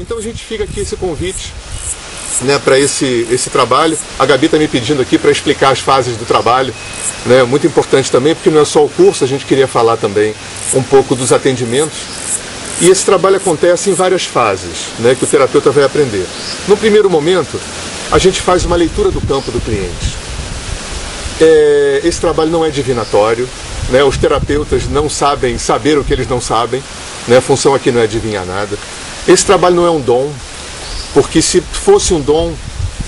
Então a gente fica aqui esse convite, né, para esse trabalho. A Gabi está me pedindo aqui para explicar as fases do trabalho, né, muito importante também, porque não é só o curso, a gente queria falar também um pouco dos atendimentos. E esse trabalho acontece em várias fases, né, que o terapeuta vai aprender. No primeiro momento, a gente faz uma leitura do campo do cliente. Esse trabalho não é divinatório, né, os terapeutas não sabem saber o que eles não sabem, né, a função aqui não é adivinhar nada. Esse trabalho não é um dom, porque se fosse um dom,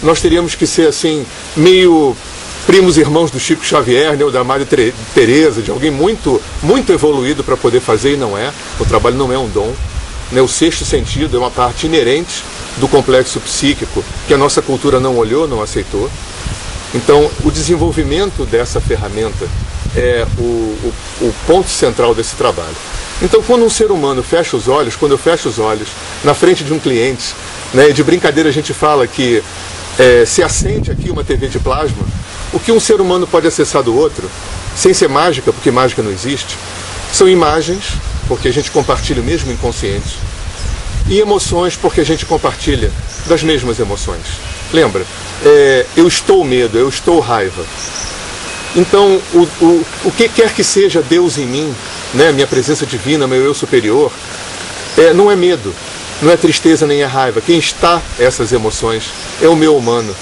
nós teríamos que ser assim, meio primos irmãos do Chico Xavier, né, ou da Madre Teresa, de alguém muito, muito evoluído para poder fazer, e não é. O trabalho não é um dom, né, o sexto sentido é uma parte inerente do complexo psíquico, que a nossa cultura não olhou, não aceitou. Então, o desenvolvimento dessa ferramenta é o ponto central desse trabalho. Então, quando um ser humano fecha os olhos, quando eu fecho os olhos na frente de um cliente, né, de brincadeira a gente fala que se acende aqui uma TV de plasma, o que um ser humano pode acessar do outro, sem ser mágica, porque mágica não existe, são imagens, porque a gente compartilha o mesmo inconsciente, e emoções, porque a gente compartilha das mesmas emoções. Lembra? Eu estou medo, eu estou raiva. Então, o que quer que seja Deus em mim, né, minha presença divina, meu eu superior, não é medo, não é tristeza nem é raiva. Quem está essas emoções é o meu humano.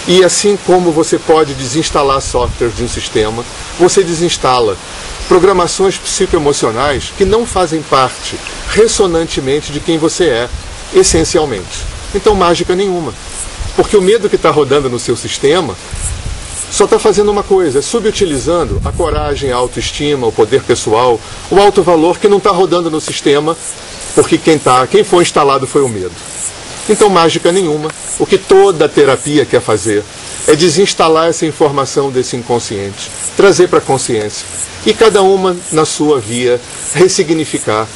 E assim como você pode desinstalar softwares de um sistema, você desinstala programações psicoemocionais que não fazem parte ressonantemente de quem você é, essencialmente. Então, mágica nenhuma. Porque o medo que está rodando no seu sistema só está fazendo uma coisa, é subutilizando a coragem, a autoestima, o poder pessoal, o alto valor que não está rodando no sistema, porque quem foi instalado foi o medo. Então, mágica nenhuma. O que toda terapia quer fazer é desinstalar essa informação desse inconsciente, trazer para a consciência, e cada uma na sua via ressignificar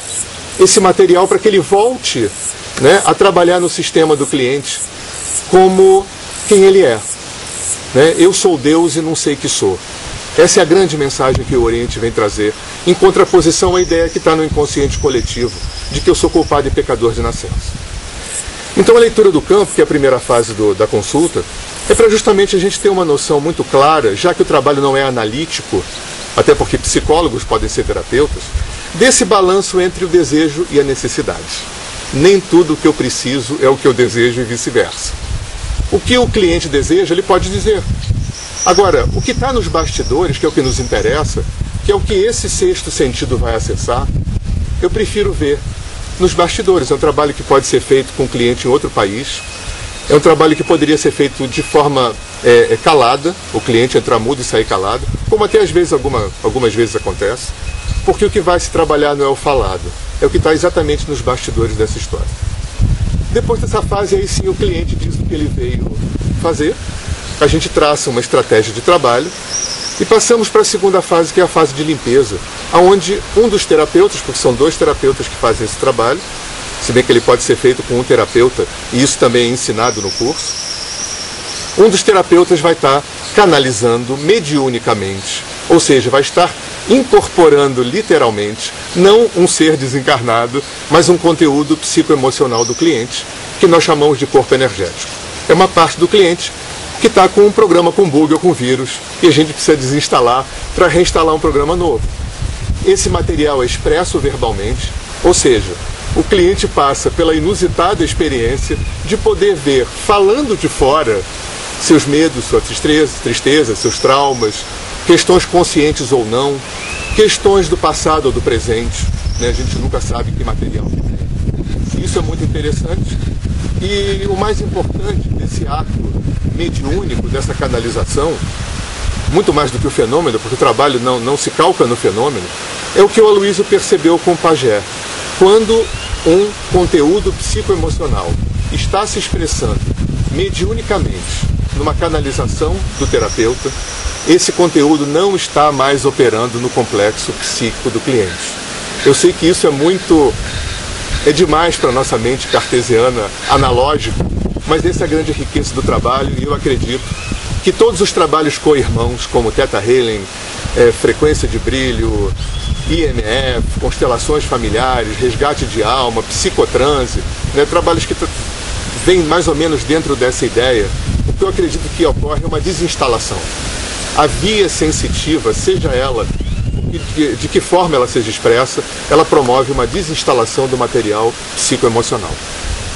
esse material para que ele volte, né, a trabalhar no sistema do cliente como quem ele é. Né? Eu sou Deus e não sei que sou. Essa é a grande mensagem que o Oriente vem trazer, em contraposição à ideia que está no inconsciente coletivo, de que eu sou culpado e pecador de nascença. Então a leitura do campo, que é a primeira fase da consulta, é para justamente a gente ter uma noção muito clara, já que o trabalho não é analítico, até porque psicólogos podem ser terapeutas, desse balanço entre o desejo e a necessidade. Nem tudo o que eu preciso é o que eu desejo e vice-versa. O que o cliente deseja, ele pode dizer. Agora, o que está nos bastidores, que é o que nos interessa, que é o que esse sexto sentido vai acessar, eu prefiro ver nos bastidores. É um trabalho que pode ser feito com um cliente em outro país, é um trabalho que poderia ser feito de forma calada, o cliente entrar mudo e sair calado, como até às vezes, algumas vezes acontece, porque o que vai se trabalhar não é o falado, é o que está exatamente nos bastidores dessa história. Depois dessa fase, aí sim o cliente diz o que ele veio fazer, a gente traça uma estratégia de trabalho e passamos para a segunda fase, que é a fase de limpeza, onde um dos terapeutas, porque são dois terapeutas que fazem esse trabalho, se bem que ele pode ser feito com um terapeuta, e isso também é ensinado no curso, um dos terapeutas vai estar canalizando mediunicamente, ou seja, vai estar incorporando literalmente, não um ser desencarnado, mas um conteúdo psicoemocional do cliente, que nós chamamos de corpo energético. É uma parte do cliente que está com um programa com bug ou com vírus, e a gente precisa desinstalar para reinstalar um programa novo. Esse material é expresso verbalmente, ou seja, o cliente passa pela inusitada experiência de poder ver, falando de fora, seus medos, sua tristeza, seus traumas, questões conscientes ou não, questões do passado ou do presente, né? A gente nunca sabe que material que tem. Isso é muito interessante. E o mais importante desse ato mediúnico, dessa canalização, muito mais do que o fenômeno, porque o trabalho não se calca no fenômeno, é o que o Aloysio percebeu com o pajé. Quando um conteúdo psicoemocional está se expressando mediunicamente numa canalização do terapeuta, esse conteúdo não está mais operando no complexo psíquico do cliente. Eu sei que isso é demais para a nossa mente cartesiana, analógica, mas essa é a grande riqueza do trabalho, e eu acredito que todos os trabalhos co-irmãos, como Theta Healing, frequência de brilho, IMF, constelações familiares, resgate de alma, psicotranse, né? Trabalhos que vêm mais ou menos dentro dessa ideia. O que eu acredito que ocorre é uma desinstalação. A via sensitiva, seja ela, de que forma ela seja expressa, ela promove uma desinstalação do material psicoemocional.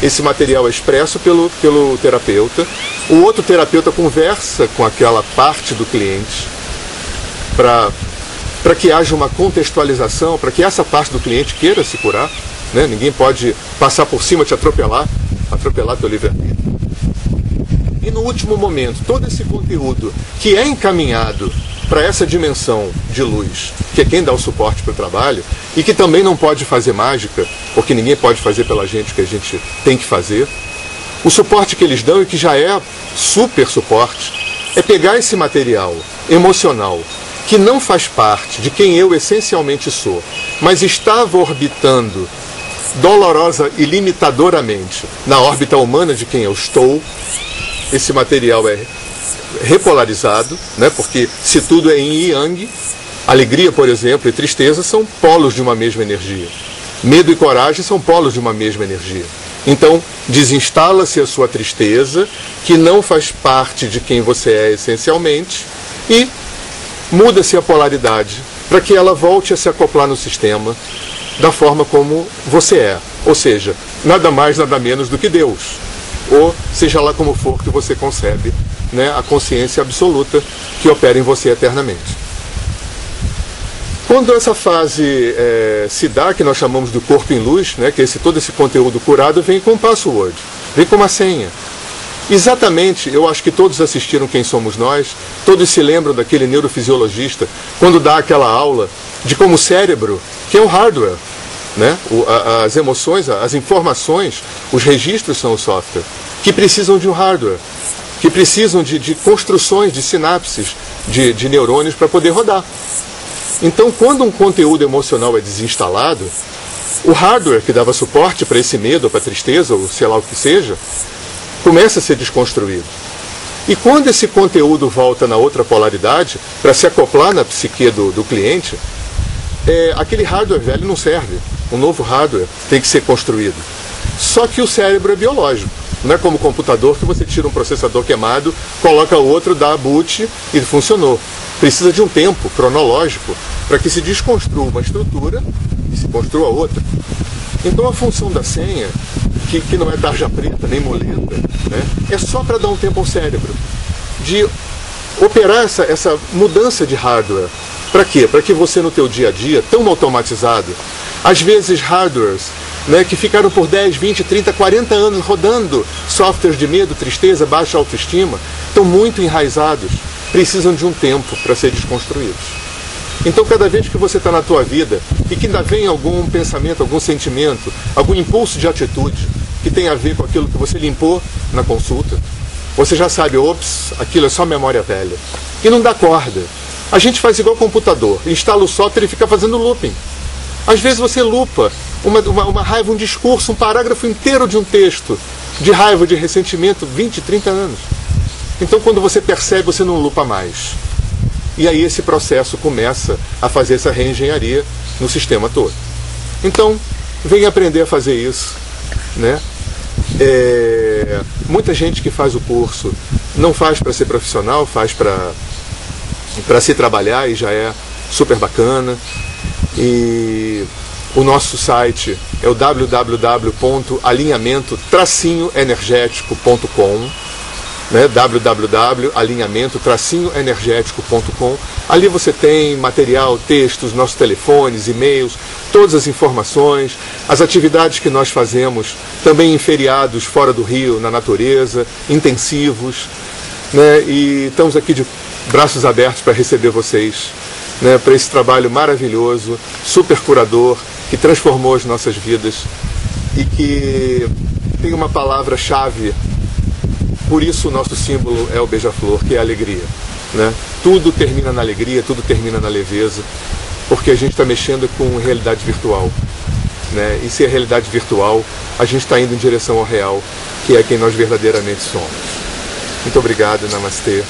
Esse material é expresso pelo terapeuta, o outro terapeuta conversa com aquela parte do cliente para que haja uma contextualização, para que essa parte do cliente queira se curar, né? Ninguém pode passar por cima, te atropelar teu livre-arbítrio. E no último momento, todo esse conteúdo que é encaminhado para essa dimensão de luz, que é quem dá o suporte para o trabalho, e que também não pode fazer mágica, porque ninguém pode fazer pela gente o que a gente tem que fazer, o suporte que eles dão, e que já é super suporte, é pegar esse material emocional, que não faz parte de quem eu essencialmente sou, mas estava orbitando dolorosa e limitadoramente na órbita humana de quem eu estou. Esse material é repolarizado, né? Porque se tudo é yin e yang, alegria, por exemplo, e tristeza são polos de uma mesma energia. Medo e coragem são polos de uma mesma energia. Então, desinstala-se a sua tristeza, que não faz parte de quem você é essencialmente, e muda-se a polaridade para que ela volte a se acoplar no sistema da forma como você é. Ou seja, nada mais, nada menos do que Deus. Ou seja lá como for que você concebe, né, a consciência absoluta que opera em você eternamente. Quando essa fase se dá, que nós chamamos do corpo em luz, né, que todo esse conteúdo curado vem com password, vem com uma senha. Exatamente, eu acho que todos assistiram Quem Somos Nós, todos se lembram daquele neurofisiologista, quando dá aquela aula de como o cérebro, que é um hardware, né? As emoções, as informações, os registros são o software, que precisam de um hardware, que precisam de construções, de sinapses, de neurônios para poder rodar. Então, quando um conteúdo emocional é desinstalado, o hardware que dava suporte para esse medo, ou para a tristeza, ou sei lá o que seja, começa a ser desconstruído. E quando esse conteúdo volta na outra polaridade, para se acoplar na psique do cliente, aquele hardware velho não serve. Um novo hardware tem que ser construído. Só que o cérebro é biológico. Não é como o computador que você tira um processador queimado, coloca outro, dá boot e funcionou. Precisa de um tempo cronológico para que se desconstrua uma estrutura e se construa outra. Então a função da senha, que não é tarja preta nem moleta, né, é só para dar um tempo ao cérebro de operar essa mudança de hardware. Para quê? Para que você no teu dia a dia, tão automatizado, às vezes hardwares, né, que ficaram por 10, 20, 30, 40 anos rodando softwares de medo, tristeza, baixa autoestima, estão muito enraizados, precisam de um tempo para ser desconstruídos. Então, cada vez que você está na tua vida e que ainda vem algum pensamento, algum sentimento, algum impulso de atitude que tem a ver com aquilo que você limpou na consulta, você já sabe, ops, aquilo é só memória velha. E não dá corda. A gente faz igual computador, instala o software e fica fazendo looping. Às vezes você lupa uma raiva, um discurso, um parágrafo inteiro de um texto, de raiva, de ressentimento, 20, 30 anos. Então, quando você percebe, você não lupa mais. E aí esse processo começa a fazer essa reengenharia no sistema todo. Então, vem aprender a fazer isso, né? Muita gente que faz o curso não faz para ser profissional, faz para se trabalhar, e já é super bacana. E o nosso site é o www.alinhamento-energético.com, né? www.alinhamento-energético.com. Ali você tem material, textos, nossos telefones, e-mails, todas as informações, as atividades que nós fazemos, também em feriados fora do Rio, na natureza, intensivos, né? E estamos aqui de braços abertos para receber vocês, né? Para esse trabalho maravilhoso, super curador, que transformou as nossas vidas e que tem uma palavra-chave. Por isso o nosso símbolo é o beija-flor, que é a alegria, né? Tudo termina na alegria, tudo termina na leveza, porque a gente está mexendo com realidade virtual, né? E se é realidade virtual, a gente está indo em direção ao real, que é quem nós verdadeiramente somos. Muito obrigado, namastê.